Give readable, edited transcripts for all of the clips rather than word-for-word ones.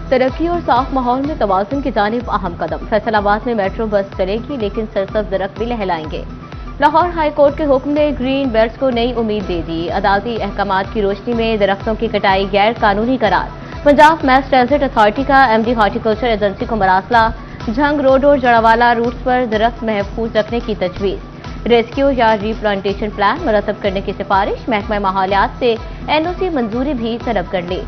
तरक्की और साफ माहौल में तवाज़ुन की जानिब अहम कदम। फैसलाबाद में मेट्रो बस चलेगी लेकिन सरसब्ज दरख्त भी लहलाएंगे। लाहौर हाई कोर्ट के हुक्म ने ग्रीन बेल्ट्स को नई उम्मीद दे दी। अदालती अहकामात की रोशनी में दरख्तों की कटाई गैर कानूनी करार। पंजाब मैस ट्रांजिट अथॉरिटी का एमडी हॉर्टिकल्चर एजेंसी को मरासला। झंग रोड और जड़ावाला रूट्स पर दरख्त महफूज रखने की तजवीज। रेस्क्यू या रीप्लांटेशन प्लान मुरतब करने की सिफारिश। महकमा माहौलियात से एनओसी मंजूरी भी तलब कर ली।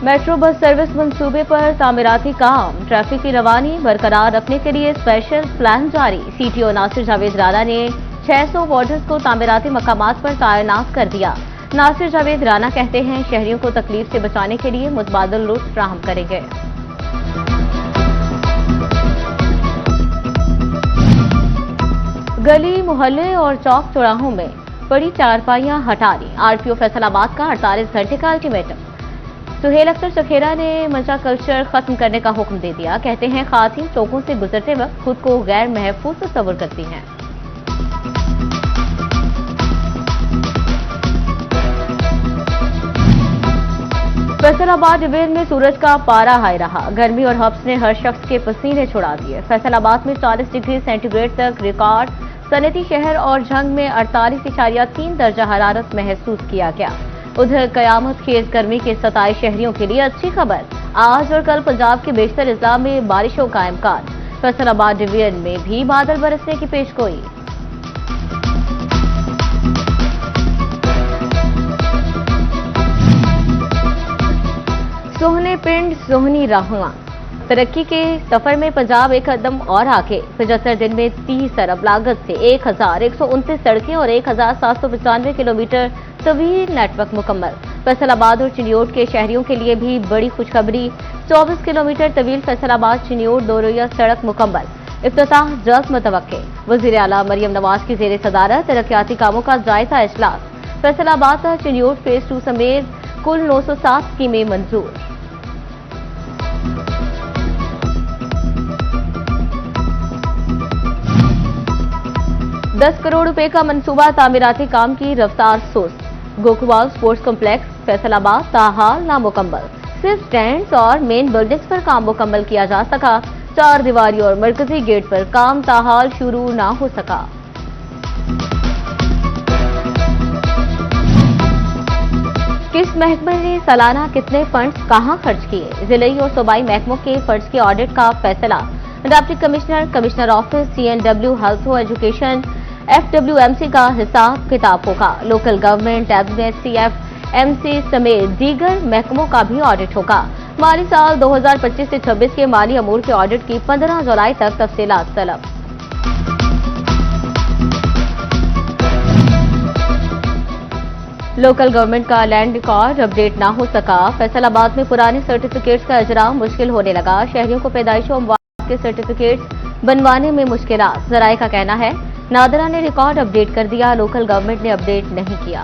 मेट्रो बस सर्विस मंसूबे पर तामीराती काम। ट्रैफिक की रवानी बरकरार रखने के लिए स्पेशल प्लान जारी। सीटीओ नासिर जावेद राना ने 600 वार्डर्स को तामीराती मकामात पर तैनात कर दिया। नासिर जावेद राना कहते हैं शहरियों को तकलीफ से बचाने के लिए मुतबादिल रूट फ्राहम करेंगे। गली मोहल्ले और चौक चौराहों में पड़ी चारपाइयां हटानी। आरपीओ फैसलाबाद का 48 घंटे का अल्टीमेटम। सुहेल अख्तर सखेरा ने मंशा कल्चर खत्म करने का हुक्म दे दिया। कहते हैं खातिन चौकों से गुजरते वक्त खुद को गैर महफूज तस्वर करती हैं। फैसलाबाद डिवीजन में सूरज का पारा हाई रहा। गर्मी और हब्स ने हर शख्स के पसीने छुड़ा दिए। फैसलाबाद में 40 डिग्री सेंटीग्रेड तक रिकॉर्ड। सनती शहर और झंग में 48.3 दर्जा हरारत महसूस किया गया। उधर कयामत खेज गर्मी के सताए शहरियों के लिए अच्छी खबर। आज और कल पंजाब के बेशतर इज़्ला में बारिशों का इम्कान। फैसलाबाद डिवीजन में भी बादल बरसने की पेशगोई। सोहने पिंड सोहनी राहुआ। तरक्की के सफर में पंजाब एक कदम और आगे। 75 दिन में 30 अरब लागत से 1129 सड़कें और 1795 किलोमीटर तवील नेटवर्क मुकम्मल। फैसलाबाद और चिन्योट के शहरियों के लिए भी बड़ी खुशखबरी। 24 किलोमीटर तवील फैसलाबाद चिन्योट दोरैया सड़क मुकम्मल। इफ्तिताह जल्द मुतवक्के। वज़ीर आला मरियम नवाज की ज़ेर सदारत तरक्याती कामों का जायजा इजलास। फैसलाबाद और चिन्योट फेज 2 समेत कुल 907 स्कीमें मंजूर। ₹10 करोड़ का मंसूबा तामीराती काम की रफ्तार सुस्त। गोकुवाल स्पोर्ट्स कॉम्प्लेक्स फैसलाबाद ताहाल नामुकम्मल। सिर्फ स्टैंड्स और मेन बिल्डिंग्स पर काम मुकम्मल किया जा सका। 4 दीवारी और मरकजी गेट पर काम ताहाल शुरू ना हो सका। किस महकमे ने सालाना कितने फंड्स कहां खर्च किए? जिले और सूबाई महकमों के फंड्स के ऑडिट का फैसला। Deputy commissioner, commissioner office, CNW, health और एजुकेशन, FWMC का हिसाब किताब होगा। लोकल गवर्नमेंट, CFMC समेत दीगर महकमों का भी ऑडिट होगा। माली साल 2025 से 26 के माली अमूर के ऑडिट की 15 जुलाई तक तफसीलात तलब। लोकल गवर्नमेंट का लैंड रिकॉर्ड अपडेट ना हो सका। फैसलाबाद में पुराने सर्टिफिकेट्स का इजरा मुश्किल होने लगा। शहरियों को पैदाइश और के सर्टिफिकेट्स बनवाने में मुश्किलात। जराये का कहना है नादरा ने रिकॉर्ड अपडेट कर दिया, लोकल गवर्नमेंट ने अपडेट नहीं किया।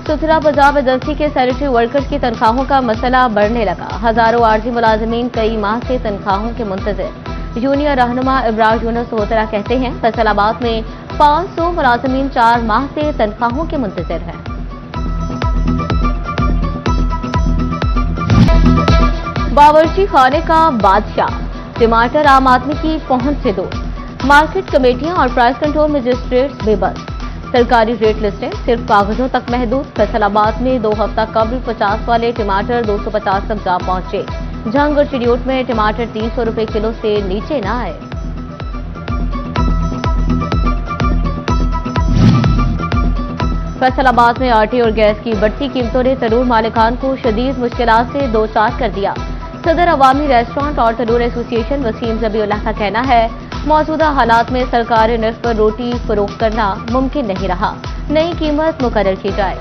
सुथरा पंजाब एजेंसी के सैनिटरी वर्कर्स की तनख्वाहों का मसला बढ़ने लगा। हजारों आर्जी मुलाजिमीन कई माह से तनख्वाहों के मुंतजिर। जूनियर रहनुमा इब्रार यूनुस होतरा कहते हैं फैसलाबाद में 500 मुलाजिमीन 4 माह से तनख्वाहों के मुंतजिर हैं। बावर्ची खाने का बादशाह टमाटर आम आदमी की पहुंच से दूर। मार्केट कमेटियां और प्राइस कंट्रोल मजिस्ट्रेट्स बेबस। सरकारी रेट लिस्टें सिर्फ कागजों तक महदूद। फैसलाबाद में 2 हफ्ता कबल 50 वाले टमाटर 250 तक जा पहुंचे। झंग और चिड़ियोट में टमाटर 300 रुपए किलो से नीचे न आए। फैसलाबाद में आटे और गैस की बढ़ती कीमतों ने तरूर मालिकान को शदीद मुश्किलात से दो चार कर दिया। सदर अवामी रेस्टोरेंट और तरूर एसोसिएशन वसीम ज़बीउल्लाह का कहना है मौजूदा हालात में सरकारी निर्ख पर रोटी फरोख्त करना मुमकिन नहीं रहा, नई कीमत मुकर्रर की जाए।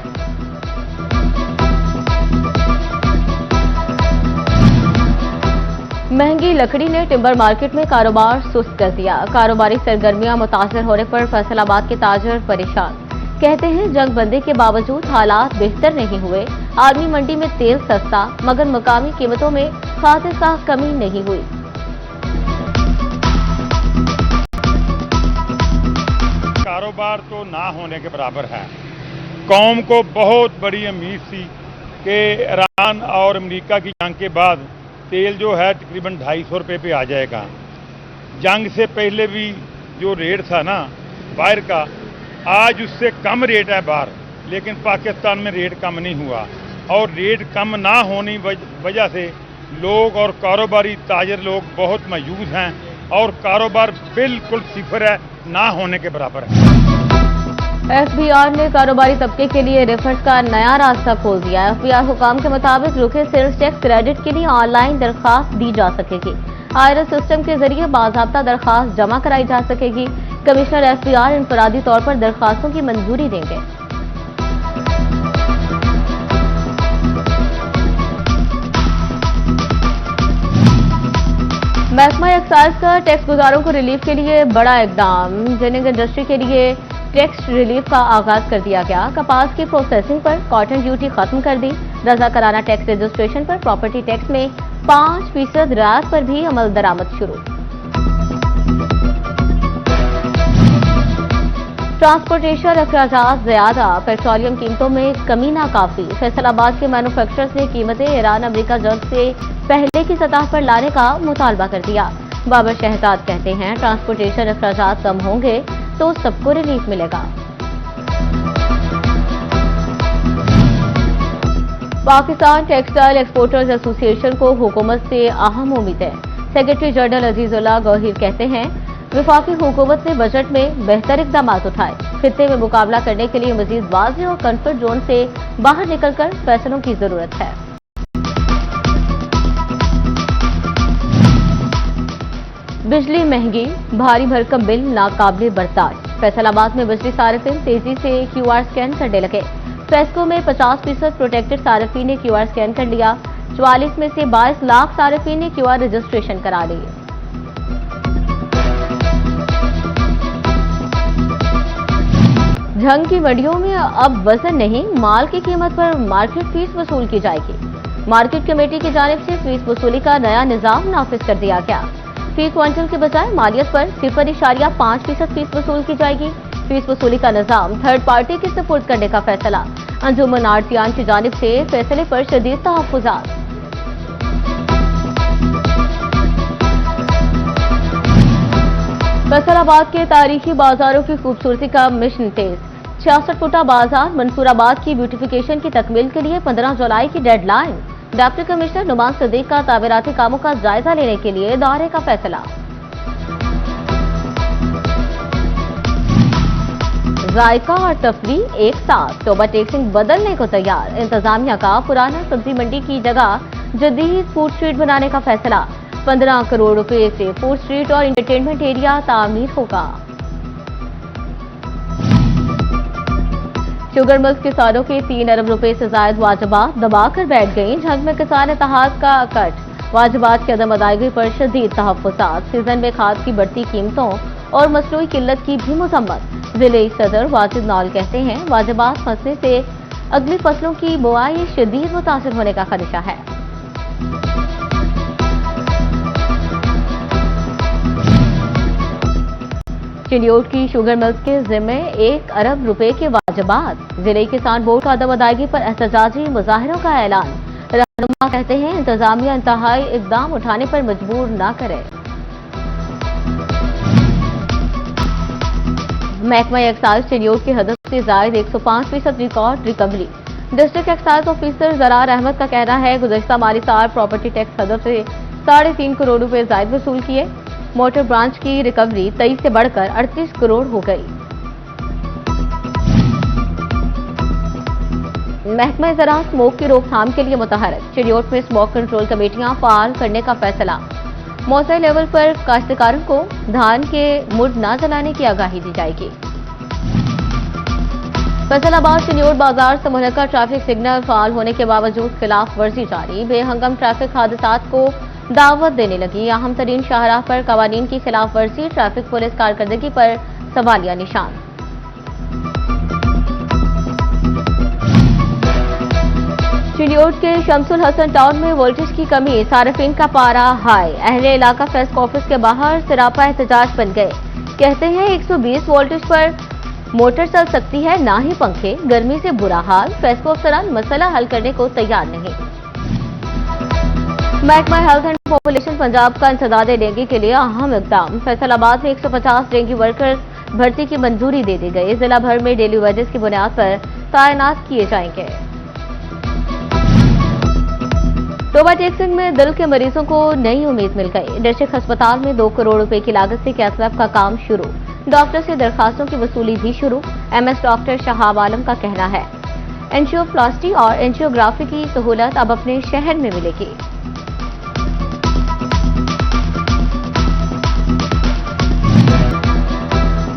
महंगी लकड़ी ने टिम्बर मार्केट में कारोबार सुस्त कर दिया। कारोबारी सरगर्मियां मुतासर होने पर फैसलाबाद के ताजर परेशान। कहते हैं जंग बंदी के बावजूद हालात बेहतर नहीं हुए। आर्मी मंडी में तेल सस्ता, मगर मुकामी कीमतों में खासा कमी नहीं हुई। कारोबार तो ना होने के बराबर है। कौम को बहुत बड़ी उम्मीद थी कि ईरान और अमेरिका की जंग के बाद तेल जो है तकरीबन 250 रुपये पे आ जाएगा। जंग से पहले भी जो रेट था ना बाहर का, आज उससे कम रेट है बाहर, लेकिन पाकिस्तान में रेट कम नहीं हुआ। और रेट कम ना होने वजह से लोग और कारोबारी ताजर लोग बहुत मायूस हैं और कारोबार बिल्कुल सिफर है, ना होने के बराबर है। एफबीआर ने कारोबारी तबके के लिए रिफंड का नया रास्ता खोल दिया। एफबीआर हुकाम के मुताबिक रुके सेल्स टैक्स क्रेडिट के लिए ऑनलाइन दरखास्त दी जा सकेगी। आईआरएस सिस्टम के जरिए बाज़ाब्ता दरखास्त जमा कराई जा सकेगी। कमिश्नर एफबीआर इनफरादी तौर पर दरखास्तों की मंजूरी देंगे। महकमा एक्साइज का टैक्स गुजारों को रिलीफ के लिए बड़ा इकदाम। जिनिंग इंडस्ट्री के लिए टैक्स रिलीफ का आगाज कर दिया गया। कपास की प्रोसेसिंग पर कॉटन ड्यूटी खत्म कर दी। रजाकाराना टैक्स रजिस्ट्रेशन पर प्रॉपर्टी टैक्स में 5% रियायत पर भी अमल दरामद शुरू। ट्रांसपोर्टेशन अखराजात ज्यादा, पेट्रोलियम कीमतों में कमी नाकाफी। फैसलाबाद के मैन्युफैक्चरर्स ने कीमतें ईरान अमेरिका जंग से पहले की सतह पर लाने का मुतालबा कर दिया। बाबर शहजाद कहते हैं ट्रांसपोर्टेशन अखराजात कम होंगे तो सबको रिलीफ मिलेगा। पाकिस्तान टेक्सटाइल एक्सपोर्टर्स एसोसिएशन को हुकूमत से अहम उम्मीद है। सेक्रेटरी जनरल अजीजुल्लाह गौहीर कहते हैं वफाकी हुकूमत ने बजट में बेहतर इकदाम उठाए। खित्ते में मुकाबला करने के लिए मजीद वाज़ेह और कंफर्ट जोन से बाहर निकलकर फैसलों की जरूरत है। बिजली महंगी, भारी भरकम बिल नाकाबिले बर्दाश्त। फैसलाबाद में बिजली सारिफिन तेजी से क्यूआर स्कैन करने लगे। फेस्को में 50% प्रोटेक्टेड सारिफिन ने क्यूआर स्कैन कर लिया। 44 में से 22 लाख सारिफिन ने क्यूआर रजिस्ट्रेशन करा ली। झंग की मंडियों में अब वजन नहीं, माल की कीमत पर मार्केट फीस वसूल की जाएगी। मार्केट कमेटी की जानिब से फीस वसूली का नया निजाम नाफिज कर दिया गया। फी क्विंटल के बजाय मालियत पर 0.5% फीस वसूल की जाएगी। फीस वसूली का निजाम थर्ड पार्टी के सुपुर्द करने का फैसला। अंजुमन आड़तियान की जानिब से फैसले पर शदीद तहफ्फुज़ात। फैसलाबाद के तारीखी बाजारों की खूबसूरती का मिशन तेज। 66 फुटा बाजार मंसूराबाद की ब्यूटिफिकेशन की तकमील के लिए 15 जुलाई की deadline. Deputy commissioner Numan Sadiq का तामीराती कामों का जायजा लेने के लिए दौरे का फैसला। जायका और तफरीह एक साथ, टोबा टेक्सिंग बदलने को तैयार। इंतजामिया का पुराना सब्जी मंडी की जगह जदीद फूड स्ट्रीट बनाने का फैसला। 15 करोड़ रुपए से फूड स्ट्रीट और एंटरटेनमेंट एरिया तामीर होगा। शुगर मिल्स किसानों के 3 अरब रुपए से जायद वाजिबात दबाकर बैठ गई। झंग में किसान इत्तेहाद का कट। वाजिबात की अदम अदायगी पर शदीद तहफ्फुज़ात। सीजन में खाद की बढ़ती कीमतों और मसनूई किल्लत की भी मजम्मत। जिले सदर वाजिद नौल कहते हैं वाजिबात फंसने से अगली फसलों की बुआई शदीद मुतासिर होने का खदशा है। चिलियोट की शुगर मिल्स के जिम्मे 1 अरब रुपए के वाजिबात। जिले किसान बोर्ड का अदम अदायगी पर एहतजाजी मुजाहिरों का ऐलान। रहनुमा कहते हैं इंतजामिया इंतहाई इकदाम उठाने पर मजबूर न करे। महकमा एक्साइज चिलियोट की हद से जायद 105% record recovery. District excise officer Zarar Ahmed का कहना है गुज़श्ता माली साल प्रॉपर्टी टैक्स हदफ से 3.5 करोड़ रुपए जायद वसूल किए। मोटर ब्रांच की रिकवरी 23 से बढ़कर 38 करोड़ हो गई। महकमा ज़राअत स्मोक की रोकथाम के लिए मुतहरक। चिलियोट में स्मोक कंट्रोल कमेटियां फाल करने का फैसला। मौसम लेवल पर काश्तकारों को धान के मुड न जलाने की आगाही दी जाएगी। फैसलाबाद चिलियोट बाजार से मुल्का ट्रैफिक सिग्नल फाल होने के बावजूद खिलाफ वर्जी जारी। बेहंगम ट्रैफिक हादसात को दावत देने लगी। अहम तरीन शाहराह पर कवानीन की खिलाफ वर्जी, ट्रैफिक पुलिस कारकर्दगी पर सवालिया निशान। चिड़ियोट के शमसुल हसन टाउन में वोल्टेज की कमी, सार्फिन का पारा हाई। अहले इलाका फेस्क ऑफिस के बाहर सरापा एहतजाज बन गए। कहते हैं 120 वोल्टेज पर मोटर चल सकती है, ना ही पंखे। गर्मी से बुरा हाल, फेस्को अफसरान मसला हल करने को तैयार नहीं। महकमा हेल्थ एंड पॉपुलेशन पंजाब का इंसदाद डेंगू के लिए अहम इकदाम। फैसलाबाद में 150 डेंगू वर्कर्स भर्ती की मंजूरी दे दी गई। जिला भर में डेली वेजेस की बुनियाद पर तैनात किए जाएंगे। टोबा टेक्सिंग में दिल के मरीजों को नई उम्मीद मिल गई। डिस्ट्रिक्ट अस्पताल में 2 करोड़ रुपए की लागत से कैथलैब का काम शुरू। डॉक्टर से दरखास्तों की वसूली भी शुरू। एमएस डॉक्टर शहाब आलम का कहना है एंजियोप्लास्टी और एंजियोग्राफी की सहूलत अब अपने शहर में मिलेगी।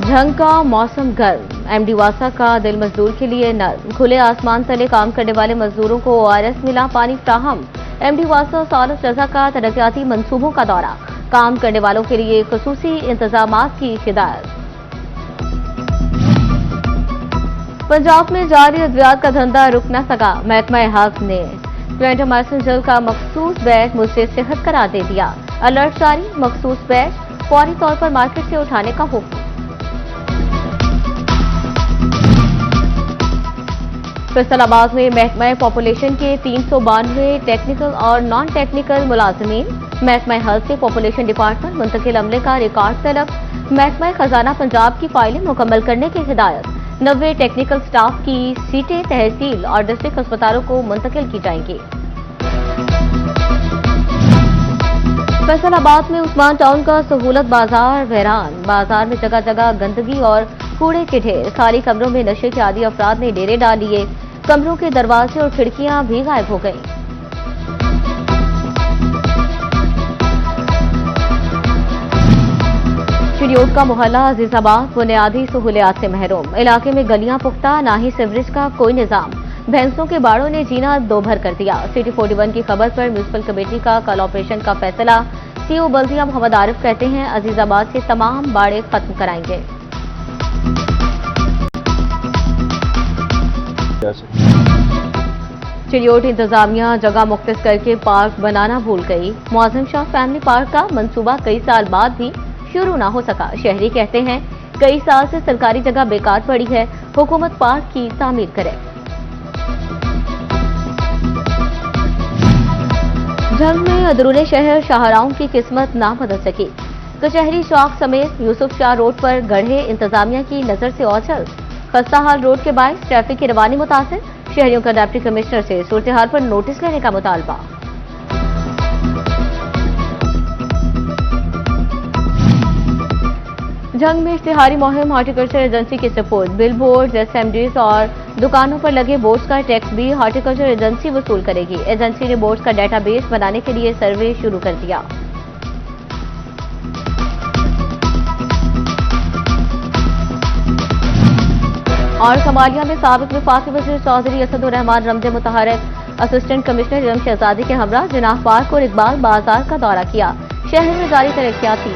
झंग का मौसम गर्म, एमडी वासा का दिल मजदूर के लिए नर्म। खुले आसमान तले काम करने वाले मजदूरों को ओआरएस मिला, पानी फ्राहम। एमडी वासा सालस रजा का तरक्याती मंसूबों का दौरा, काम करने वालों के लिए खुसूसी इंतजामात की हिदायत। पंजाब में जारी अद्वियात का धंधा रुक न सका। महकमा हक ने क्लेंटामाइसिन जेल का मखसूस बैग मुझसे सेहत करार दे दिया। अलर्ट जारी, मखसूस बैग फौरी तौर पर मार्केट से उठाने का हुक्म। फैसलाबाद में महकमा पॉपुलेशन के 392 टेक्निकल और नॉन टेक्निकल मुलाजमीन। महकमा हेल्थ से पॉपुलेशन डिपार्टमेंट मुंतकिल अमले का रिकॉर्ड तलब। महकमा खजाना पंजाब की फाइलें मुकम्मल करने की हिदायत। 90 टेक्निकल स्टाफ की सीटें तहसील और डिस्ट्रिक्ट अस्पतालों को मुंतकिल की जाएंगी। फैसलाबाद में उस्मान टाउन का सहूलत बाजार वीरान। बाजार में जगह जगह गंदगी और कूड़े के ढेर। खाली कमरों में नशे के आदी अफराद ने डेरे डाल लिए। कमरों के दरवाजे और खिड़कियां भी गायब हो गईं। चिड़ियोट का मोहल्ला अजीजाबाद बुनियादी सहूलियात से महरूम। इलाके में गलियां पुख्ता, ना ही सीवरेज का कोई निजाम। भैंसों के बाड़ों ने जीना दोभर कर दिया। सिटी 41 की खबर पर म्यूनिसिपल कमेटी का कल ऑपरेशन का फैसला। सीओ बल्दिया मोहम्मद आरिफ कहते हैं अजीजाबाद से तमाम बाड़े खत्म कराएंगे। चिड़ियोट इंतजामिया जगह मुख्तस करके पार्क बनाना भूल गई। मुआज़िम शाह फैमिली पार्क का मंसूबा कई साल बाद भी शुरू न हो सका। शहरी कहते हैं कई साल से सरकारी जगह बेकार पड़ी है, हुकूमत पार्क की तामीर करे। जंग में अंदरूनी शहर शाहराओं की किस्मत ना बदल सकी। कचहरी चौक समेत यूसुफ शाह रोड पर गढ़े इंतजामिया की नजर से ओझल। खस्ता हाल रोड के बायस ट्रैफिक की रवानी मुतासिर। शहरियों का डिप्टी कमिश्नर से सूरत हाल पर नोटिस लेने का मुतालबा। जंग में इश्तिहारी मुहिम हॉर्टिकल्चर एजेंसी की सपोर्ट। बिल बोर्ड, एसएमडीज और दुकानों पर लगे बोर्ड्स का टैक्स भी हॉर्टिकल्चर एजेंसी वसूल करेगी। एजेंसी ने बोर्ड्स का डेटाबेस बनाने के लिए सर्वे शुरू कर दिया। और सोमालिया में साबिक वफाकी वज़ीर चौधरी असदुर रहमान रमज़े मुतहरक असिस्टेंट कमिश्नर इलम शहजादी के हमरा जिनाह पार्क और इकबाल बाजार का दौरा किया। शहर में जारी तरक्याती